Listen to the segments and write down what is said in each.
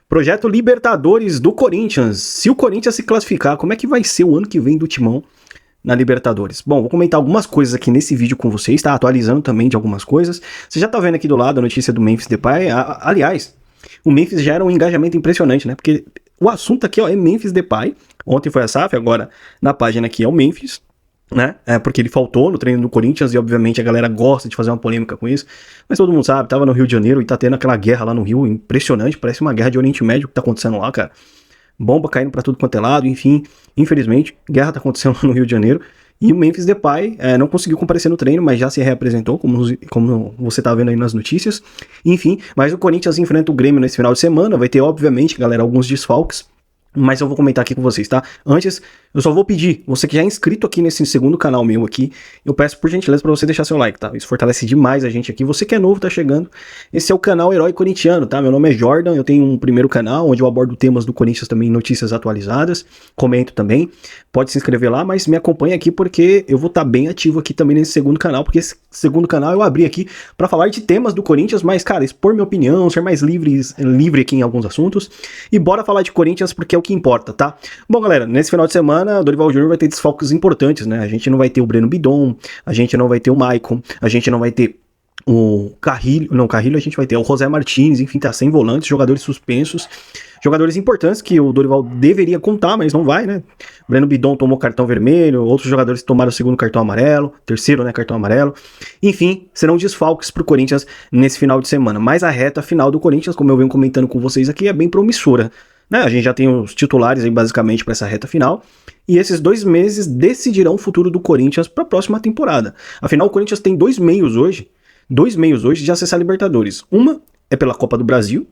Projeto Libertadores do Corinthians. Se o Corinthians se classificar, como é que vai ser o ano que vem do Timão na Libertadores? Bom, vou comentar algumas coisas aqui nesse vídeo com vocês, tá? Atualizando também de algumas coisas. Você já tá vendo aqui do lado a notícia do Memphis Depay. Aliás, o Memphis gera um engajamento impressionante, né? Porque o assunto aqui, ó, é Memphis Depay. Ontem foi a SAF, agora na página aqui é o Memphis, né? É porque ele faltou no treino do Corinthians e obviamente a galera gosta de fazer uma polêmica com isso, mas todo mundo sabe, tava no Rio de Janeiro e tá tendo aquela guerra lá no Rio, impressionante, parece uma guerra de Oriente Médio que tá acontecendo lá, cara. Bomba caindo pra tudo quanto é lado, enfim, infelizmente, guerra tá acontecendo lá no Rio de Janeiro. E o Memphis Depay não conseguiu comparecer no treino, mas já se reapresentou, como você tá vendo aí nas notícias. Enfim, mas o Corinthians enfrenta o Grêmio nesse final de semana, vai ter obviamente, galera, alguns desfalques. Mas eu vou comentar aqui com vocês, tá? Antes, eu só vou pedir, você que já é inscrito aqui nesse segundo canal meu aqui, eu peço por gentileza pra você deixar seu like, tá? Isso fortalece demais a gente aqui. Você que é novo, tá chegando, esse é o canal Herói Corintiano, tá? Meu nome é Jordan, eu tenho um primeiro canal, onde eu abordo temas do Corinthians também, notícias atualizadas, comento também, pode se inscrever lá, mas me acompanha aqui porque eu vou estar bem ativo aqui também nesse segundo canal, porque esse segundo canal eu abri aqui pra falar de temas do Corinthians, mas, cara, expor minha opinião, ser mais livre aqui em alguns assuntos, e bora falar de Corinthians porque é o que importa, tá? Bom, galera, nesse final de semana, o Dorival Júnior vai ter desfalques importantes, né? A gente não vai ter o Breno Bidon, a gente não vai ter o Maicon, a gente não vai ter o Carrilho, não, Carrilho a gente vai ter o José Martins, enfim, tá sem volantes, jogadores suspensos, jogadores importantes que o Dorival deveria contar, mas não vai, né? O Breno Bidon tomou cartão vermelho, outros jogadores tomaram o segundo cartão amarelo, terceiro, né, cartão amarelo. Enfim, serão desfalques pro Corinthians nesse final de semana, mas a reta final do Corinthians, como eu venho comentando com vocês aqui, é bem promissora. Né, a gente já tem os titulares aí basicamente para essa reta final, e esses 2 meses decidirão o futuro do Corinthians para a próxima temporada. Afinal, o Corinthians tem 2 meios hoje de acessar a Libertadores. Uma é pela Copa do Brasil,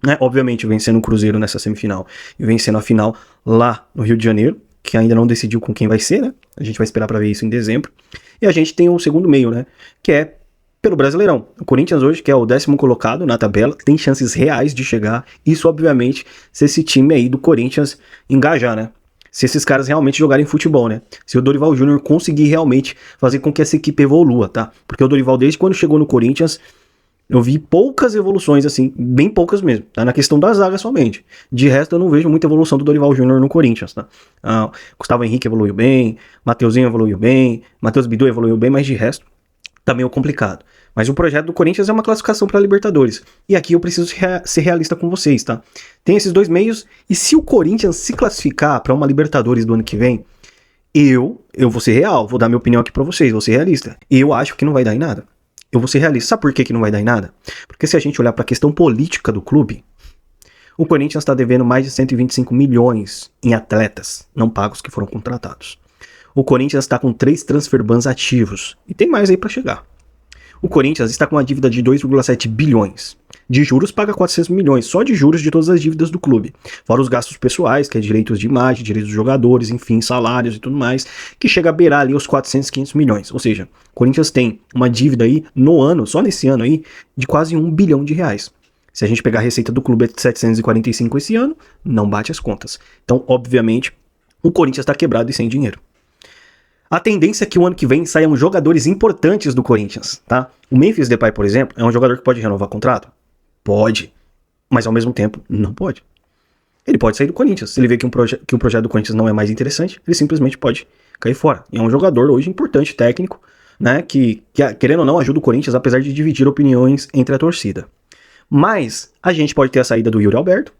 né, obviamente vencendo o Cruzeiro nessa semifinal e vencendo a final lá no Rio de Janeiro, que ainda não decidiu com quem vai ser, né? A gente vai esperar para ver isso em dezembro. E a gente tem o segundo meio, né, que é pelo Brasileirão. O Corinthians hoje, que é o 10º colocado na tabela, tem chances reais de chegar. Isso, obviamente, se esse time aí do Corinthians engajar, né? Se esses caras realmente jogarem futebol, né? Se o Dorival Júnior conseguir realmente fazer com que essa equipe evolua, tá? Porque o Dorival, desde quando chegou no Corinthians, eu vi poucas evoluções, assim, bem poucas mesmo, tá? Na questão da zaga somente. De resto, eu não vejo muita evolução do Dorival Júnior no Corinthians, tá? Gustavo Henrique evoluiu bem, Mateuzinho evoluiu bem, Matheus Bidu evoluiu bem, mas de resto, tá meio complicado. Mas o projeto do Corinthians é uma classificação para Libertadores. E aqui eu preciso ser realista com vocês, tá? Tem esses 2 meios, e se o Corinthians se classificar para uma Libertadores do ano que vem, eu vou ser real, vou dar minha opinião aqui para vocês, vou ser realista. Eu acho que não vai dar em nada. Eu vou ser realista. Sabe por que não vai dar em nada? Porque se a gente olhar para a questão política do clube, o Corinthians está devendo mais de 125 milhões em atletas não pagos que foram contratados. O Corinthians está com 3 transfer bans ativos, e tem mais aí para chegar. O Corinthians está com uma dívida de 2,7 bilhões. De juros paga 400 milhões, só de juros de todas as dívidas do clube. Fora os gastos pessoais, que é direitos de imagem, direitos dos jogadores, enfim, salários e tudo mais, que chega a beirar ali os 400, 500 milhões. Ou seja, o Corinthians tem uma dívida aí no ano, só nesse ano aí, de quase 1 bilhão de reais. Se a gente pegar a receita do clube de 745 esse ano, não bate as contas. Então, obviamente, o Corinthians está quebrado e sem dinheiro. A tendência é que o ano que vem saiam jogadores importantes do Corinthians, tá? O Memphis Depay, por exemplo, é um jogador que pode renovar contrato? Pode. Mas ao mesmo tempo, não pode. Ele pode sair do Corinthians. Se ele vê que o projeto do Corinthians não é mais interessante, ele simplesmente pode cair fora. E é um jogador hoje importante, técnico, né? Que querendo ou não, ajuda o Corinthians, apesar de dividir opiniões entre a torcida. Mas a gente pode ter a saída do Yuri Alberto,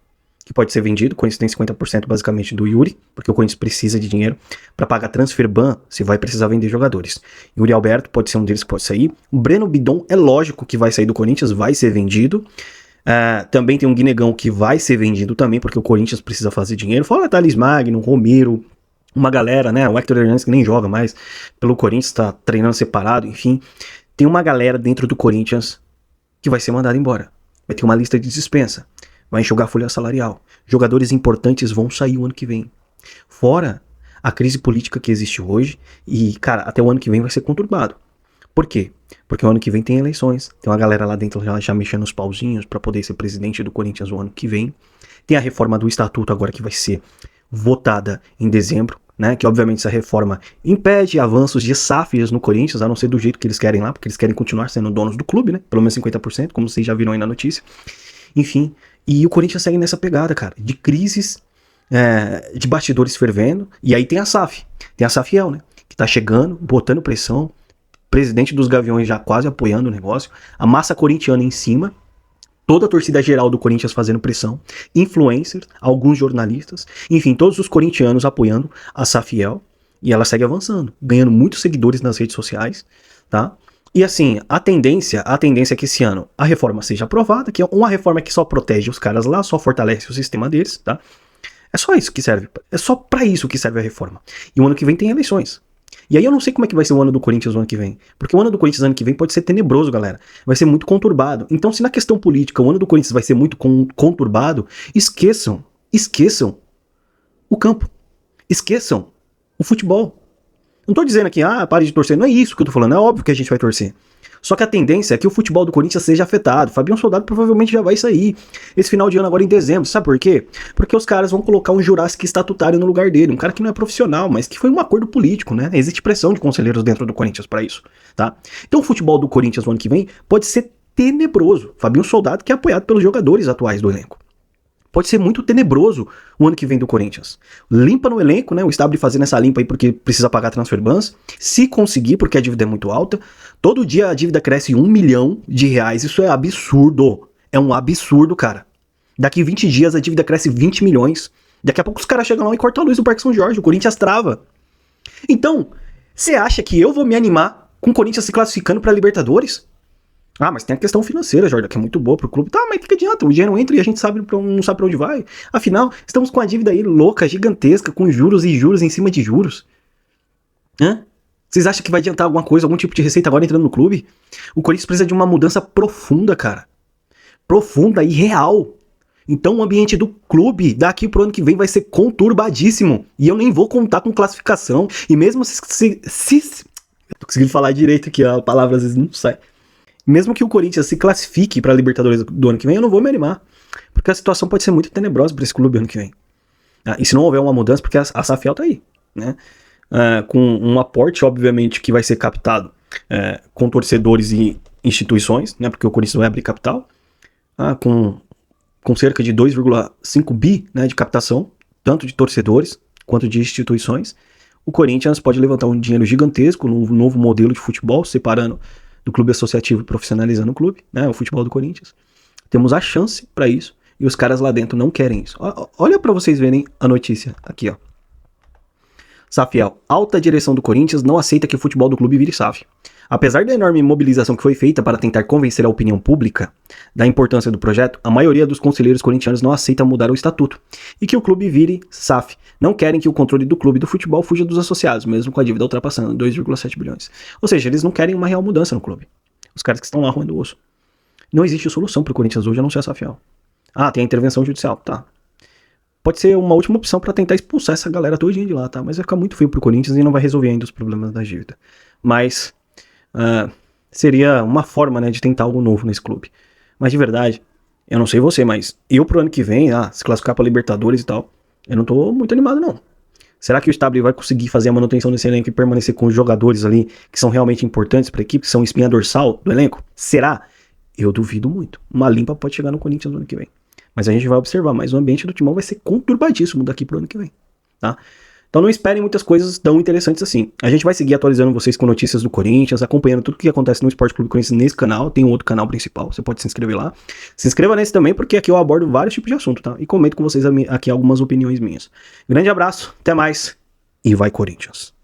que pode ser vendido. O Corinthians tem 50% basicamente do Yuri, porque o Corinthians precisa de dinheiro para pagar transfer ban, se vai precisar vender jogadores. Yuri Alberto pode ser um deles que pode sair. O Breno Bidon é lógico que vai sair do Corinthians, vai ser vendido. Também tem um Guinegão que vai ser vendido também, porque o Corinthians precisa fazer dinheiro. Fala Thales Magno, Romero, uma galera, né? O Hector Hernandes que nem joga mais pelo Corinthians, tá treinando separado, enfim. Tem uma galera dentro do Corinthians que vai ser mandada embora. Vai ter uma lista de dispensa. Vai enxugar a folha salarial. Jogadores importantes vão sair o ano que vem. Fora a crise política que existe hoje. E, cara, até o ano que vem vai ser conturbado. Por quê? Porque o ano que vem tem eleições. Tem uma galera lá dentro já mexendo os pauzinhos para poder ser presidente do Corinthians o ano que vem. Tem a reforma do estatuto agora que vai ser votada em dezembro, né? Que obviamente essa reforma impede avanços de SAFs no Corinthians, a não ser do jeito que eles querem lá, porque eles querem continuar sendo donos do clube, né? Pelo menos 50%, como vocês já viram aí na notícia. Enfim, E o Corinthians segue nessa pegada, cara, de crises, de bastidores fervendo. E aí tem a SAF, tem a Safiel, né, que tá chegando, botando pressão, presidente dos Gaviões já quase apoiando o negócio, a massa corintiana em cima, toda a torcida geral do Corinthians fazendo pressão, influencers, alguns jornalistas, enfim, todos os corintianos apoiando a Safiel, e ela segue avançando, ganhando muitos seguidores nas redes sociais, tá? E assim, a tendência é que esse ano a reforma seja aprovada, que é uma reforma que só protege os caras lá, só fortalece o sistema deles, tá? É só isso que serve, é só pra isso que serve a reforma. E o ano que vem tem eleições. E aí eu não sei como é que vai ser o ano do Corinthians no ano que vem. Porque o ano do Corinthians no ano que vem pode ser tenebroso, galera. Vai ser muito conturbado. Então, se na questão política o ano do Corinthians vai ser muito conturbado, esqueçam o campo. Esqueçam o futebol. Não tô dizendo aqui, pare de torcer. Não é isso que eu tô falando. É óbvio que a gente vai torcer. Só que a tendência é que o futebol do Corinthians seja afetado. Fabiano Soldado provavelmente já vai sair esse final de ano agora em dezembro. Sabe por quê? Porque os caras vão colocar um Jurassic estatutário no lugar dele. Um cara que não é profissional, mas que foi um acordo político, né? Existe pressão de conselheiros dentro do Corinthians pra isso, tá? Então o futebol do Corinthians no ano que vem pode ser tenebroso. Fabiano Soldado que é apoiado pelos jogadores atuais do elenco. Pode ser muito tenebroso o ano que vem do Corinthians. Limpa no elenco, né? O Stabile fazendo essa limpa aí porque precisa pagar transfer bans. Se conseguir, porque a dívida é muito alta. Todo dia a dívida cresce R$1 milhão. Isso é absurdo. É um absurdo, cara. Daqui 20 dias a dívida cresce 20 milhões. Daqui a pouco os caras chegam lá e cortam a luz do Parque São Jorge. O Corinthians trava. Então, você acha que eu vou me animar com o Corinthians se classificando pra Libertadores? Mas tem a questão financeira, Jordan, que é muito boa pro clube. Tá, mas que adianta? O dinheiro entra e a gente não sabe pra onde vai. Afinal, estamos com a dívida aí louca, gigantesca, com juros e juros em cima de juros. Vocês acham que vai adiantar alguma coisa, algum tipo de receita agora entrando no clube? O Corinthians precisa de uma mudança profunda, cara. Profunda e real. Então o ambiente do clube daqui pro ano que vem vai ser conturbadíssimo. E eu nem vou contar com classificação. E mesmo se eu tô conseguindo falar direito aqui, a palavra às vezes não sai. Mesmo que o Corinthians se classifique para a Libertadores do ano que vem, eu não vou me animar. Porque a situação pode ser muito tenebrosa para esse clube ano que vem. E se não houver uma mudança, porque a Safiel tá aí, né? Com um aporte, obviamente, que vai ser captado com torcedores e instituições, né? Porque o Corinthians vai abrir capital. Com cerca de 2,5 bi, né, de captação, tanto de torcedores quanto de instituições. O Corinthians pode levantar um dinheiro gigantesco num novo modelo de futebol, separando do clube associativo e profissionalizando o clube, né, o futebol do Corinthians. Temos a chance para isso e os caras lá dentro não querem isso. Olha para vocês verem a notícia aqui, ó. Safiel, alta direção do Corinthians não aceita que o futebol do clube vire SAF. Apesar da enorme mobilização que foi feita para tentar convencer a opinião pública da importância do projeto, a maioria dos conselheiros corintianos não aceita mudar o estatuto e que o clube vire SAF. Não querem que o controle do clube do futebol fuja dos associados, mesmo com a dívida ultrapassando 2,7 bilhões. Ou seja, eles não querem uma real mudança no clube. Os caras que estão lá roendo o osso. Não existe solução para o Corinthians hoje a não ser a Safiel. Tem a intervenção judicial, tá. Pode ser uma última opção para tentar expulsar essa galera todinha de lá, tá? Mas vai ficar muito feio pro Corinthians e não vai resolver ainda os problemas da dívida. Mas seria uma forma, né, de tentar algo novo nesse clube. Mas de verdade, eu não sei você, mas eu pro ano que vem, se classificar pra Libertadores e tal, eu não tô muito animado não. Será que o Stabile vai conseguir fazer a manutenção desse elenco e permanecer com os jogadores ali que são realmente importantes pra equipe, que são espinha dorsal do elenco? Será? Eu duvido muito. Uma limpa pode chegar no Corinthians no ano que vem. Mas a gente vai observar, mas o ambiente do Timão vai ser conturbadíssimo daqui pro ano que vem, tá? Então não esperem muitas coisas tão interessantes assim. A gente vai seguir atualizando vocês com notícias do Corinthians, acompanhando tudo que acontece no Esporte Clube Corinthians nesse canal. Tem um outro canal principal, você pode se inscrever lá. Se inscreva nesse também, porque aqui eu abordo vários tipos de assunto, tá? E comento com vocês aqui algumas opiniões minhas. Grande abraço, até mais e vai Corinthians!